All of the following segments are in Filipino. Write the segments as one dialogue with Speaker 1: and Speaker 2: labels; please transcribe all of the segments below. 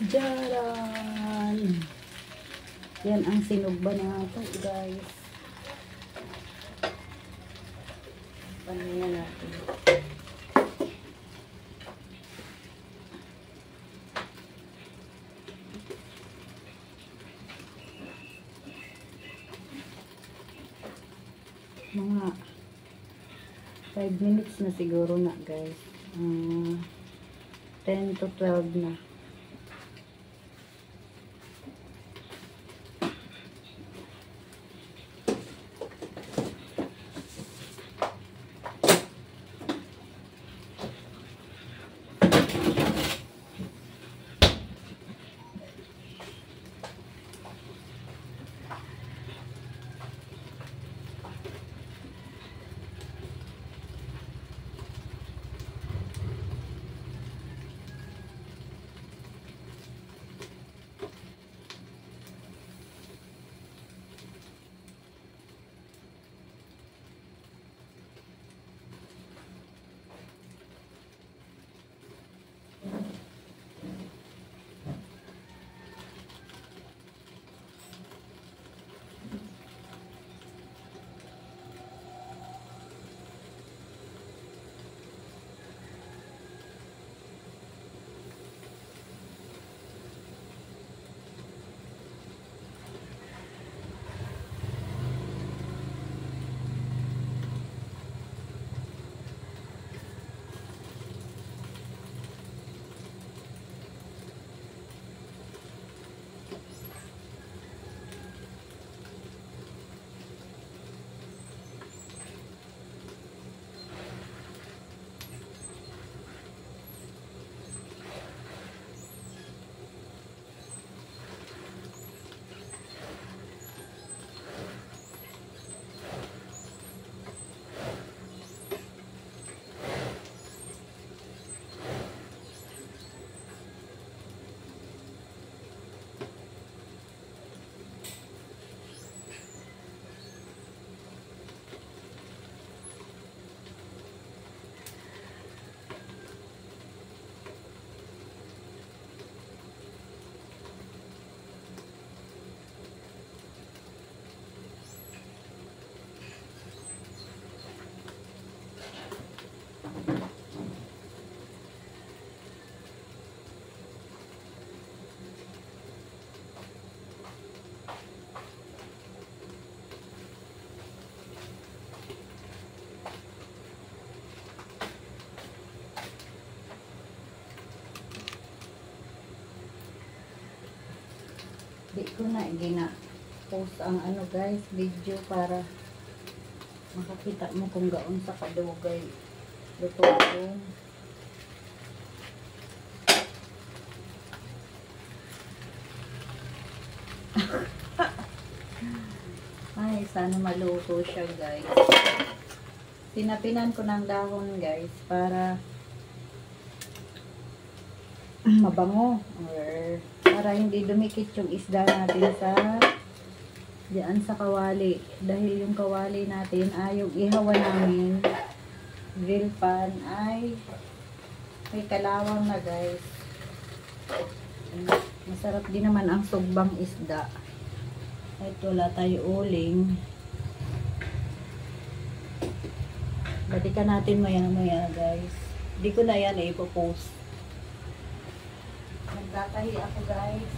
Speaker 1: Jaran! Yan ang sinugba natin, guys. Panin na natin. Mga 5 minutes na siguro na, guys. 10 to 12 na. Di ko na gina-post ang ano, guys, video para makakita mo kung gaon sa kadugay luto ko. Ay, sana maluto siya, guys. Pinapinan ko ng dahon, guys, para mabango or para hindi dumikit yung isda natin sa diyan sa kawali, dahil yung kawali natin ay yung ihawa namin grill pan ay may kalawang na, guys. Masarap din naman ang sugbang isda kahit wala tayo uling. Balikan natin maya, guys. Hindi ko na yan ipopost. Nagtatahi ako, guys.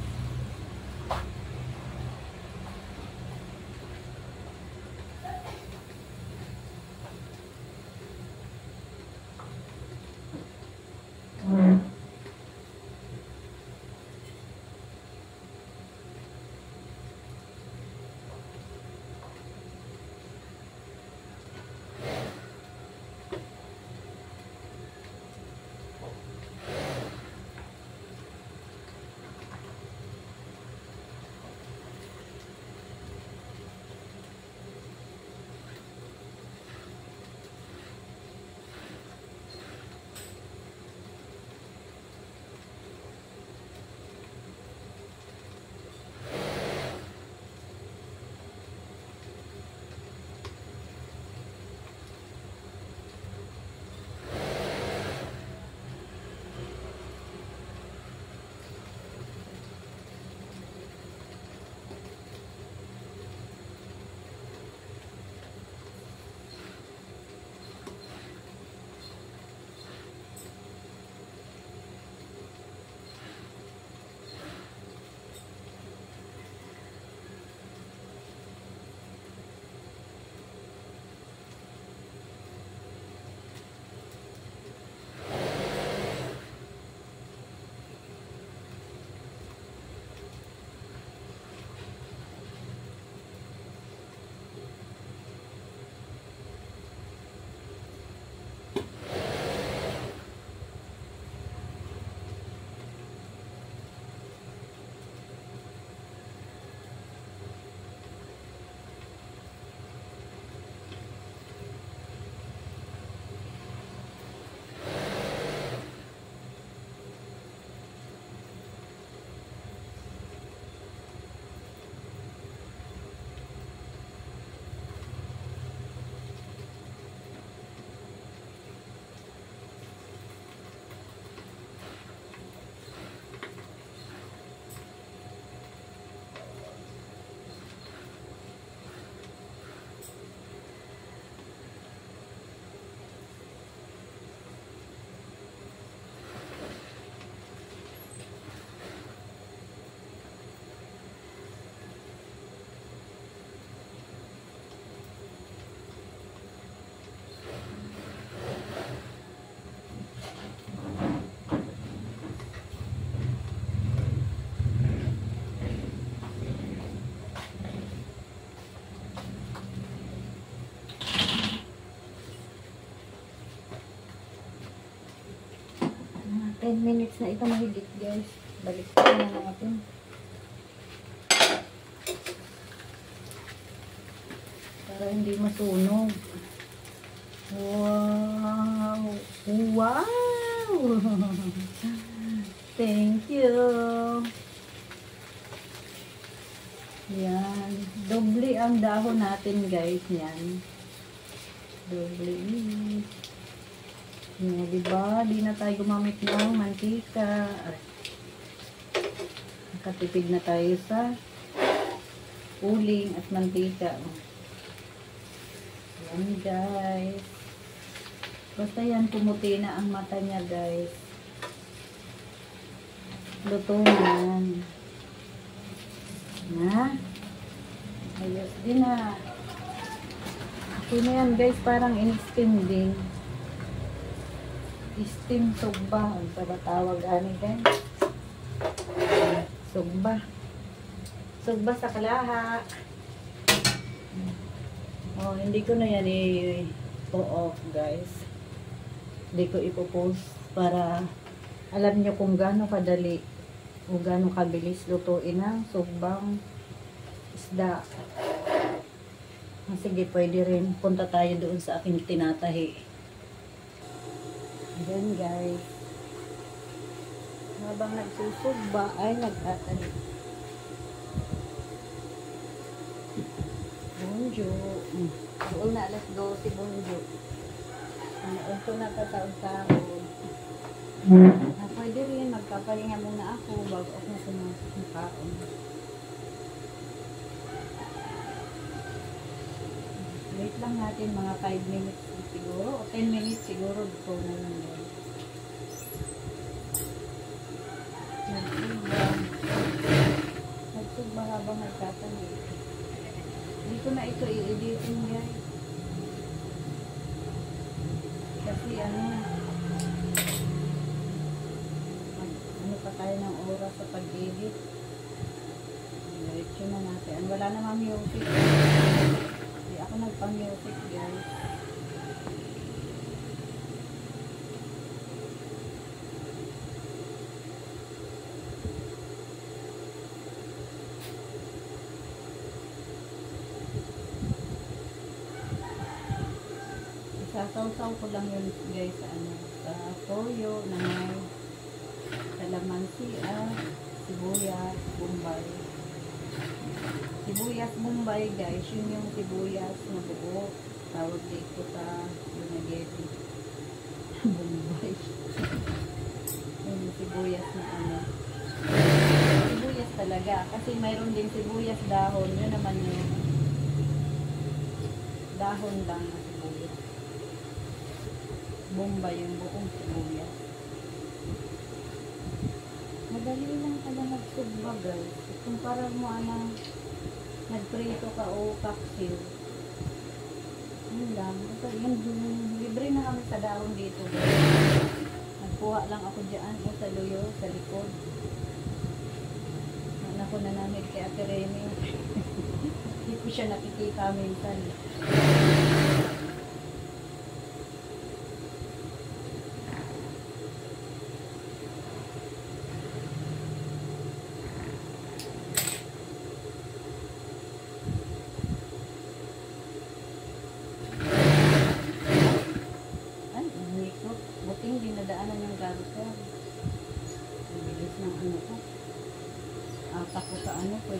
Speaker 1: 5 minutes na ito mahigit guys. Balik na natin. Para hindi masunog. Wow! Wow! Thank you! Yan. Doble ang dahon natin guys. Yan. Doble. Yan, diba? Di na tayo gumamit ng mantika. Nakatipid na tayo sa uling at mantika. Yan guys. Basta yan, pumuti na ang mata niya guys. Luto yan. Na? Ayos din na. Okay na yan guys, parang in-steam din. Steam sugba. Ang tawag ani guys. Sugba. Sugba sa kalaha. Oh, hindi ko na yan i-off guys. Hindi ko ipopost para alam nyo kung gaano kadali o gaano kabilis lutuin ang sugbang isda. Sige, pwede rin. Punta tayo doon sa aking tinatahi. Ayan guys. Habang nagsusugba ay nagtatahi. Bonjour. Doon na alas 12, bonjour. Ano ko na kataon-taon. Pwede rin, magpapahinga muna ako bago ako sumasok ng kaon. Wait lang natin mga 5 minutes siguro o 10 minutes siguro dito na yun. Nagsugba habang nagtatanig. Hindi ko na ito i-editin guys. Kasi ano pa tayo ng oras sa pag-edit. Diretso na natin. Wala naman music. Hindi ako nagpang-music guys. Isasaw-saw ko lang yun guys sa ano, sa toyo na may kalamansi at sibuyas bombay. Sibuyas bombay guys, yun yung sibuyas na buo. Tawag dito sa Lunageti. Bombay. Yun yung sibuyas na ano. Sibuyas talaga. Kasi mayroon din sibuyas dahon. Yun naman yung dahon lang na sibuyas. Bombay yung buong sibuyas. Madali lang pala magsugba guys. Kung parang mo anang nagprito ka o kaksil. Yun lang. Yung libre na kami sa dahon dito guys. Nagkuha lang ako dyan o sa luyo, sa likod. Ako nanamit kay Ate Remy. Hindi ko siya nakikita minsan. Buting dinadaanan yung garter. Ang bilis ng ano ko. Atak ko sa ano ko,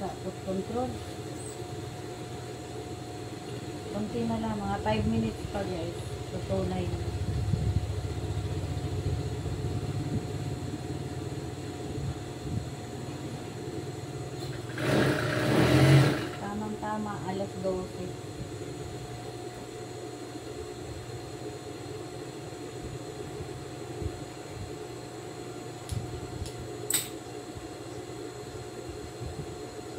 Speaker 1: sa foot control. Kunti na lang, mga 5 minutes pa guys. Tutunay na. Tamang-tama, alas 12.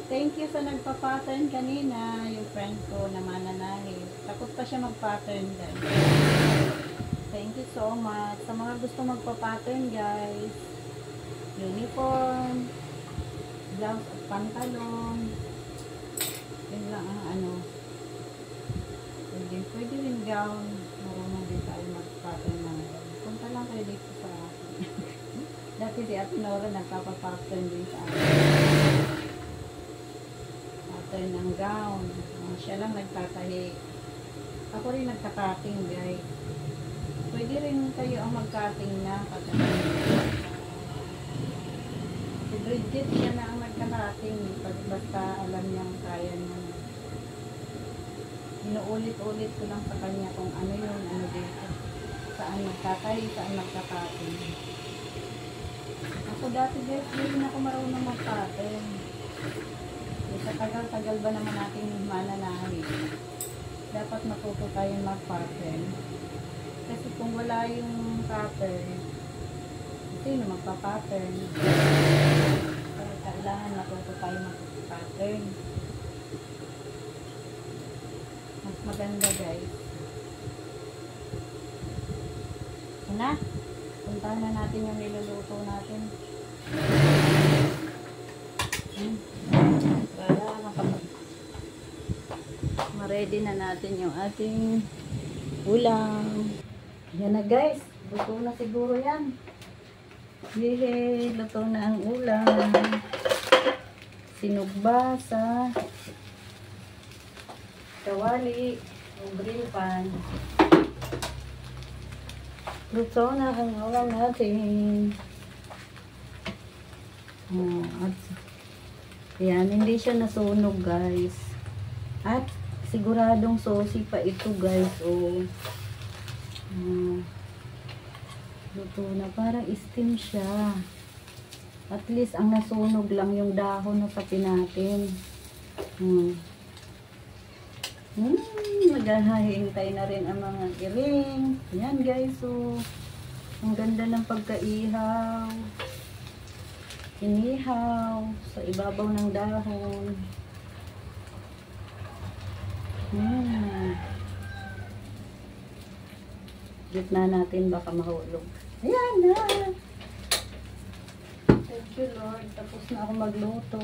Speaker 1: Thank you sa nagpa-pattern kanina, yung friend ko na mananahi. Takot pa siya mag-pattern guys. Thank you so much. Sa mga gusto magpa-pattern guys, uniform, blouse at pantalon, yun lang ang ano. Pwede rin gown, marunong din tayo mag-pattern na. Punta lang kayo dito sa akin. Kasi si Ate Nora nagpapapattern din sa akin. Pattern ng gown. Siya lang nagtatahi. Ako rin nagka-cutting, guys. Pwede rin kayo ang mag-cutting na si Bridget, siya na ang nagka-cutting. Basta alam niyang kaya niya. Inuulit-ulit ko lang sa kanya kung ano yun, ano dito. Saan nagtatahi, saan nagka-cutting. Ako dati, guys, hindi rin ako marunong mag-cutting. Sa tagal-tagal ba naman natin mananahin? Dapat matuto tayong mag-pattern. Kasi kung wala yung pattern, sino magpa-pattern? Pero kailangan matuto tayong mag-pattern. Mas maganda, guys. Na, puntahan na natin yung niluluto natin. Para ma-ready na natin yung ating ulam. Yan na, guys. Luto na siguro yan. Yehey, luto na ang ulam. Sinugba sa kawali o grill pan. Luto na ang ulam natin. At yan, hindi siya nasunog, guys. At siguradong saucy pa ito, guys. Luto na, parang steam siya. At least ang nasunog lang yung dahon na sapi natin. Naghahintay na rin ang mga iring. Yan, guys. Ang ganda ng pagkaihaw. Inihaw sa ibabaw ng dahon. Gitna natin, baka mahulog. Ayan na. Thank you, Lord. Tapos na ako magluto.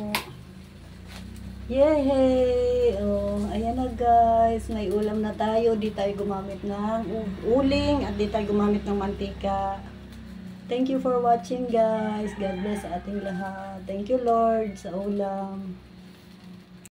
Speaker 1: Yehey! Ayan na, guys. May ulam na tayo. Di tayo gumamit ng uling at di tayo gumamit ng mantika. Thank you for watching, guys. God bless sa ating lahat. Thank you, Lord, sa ulam.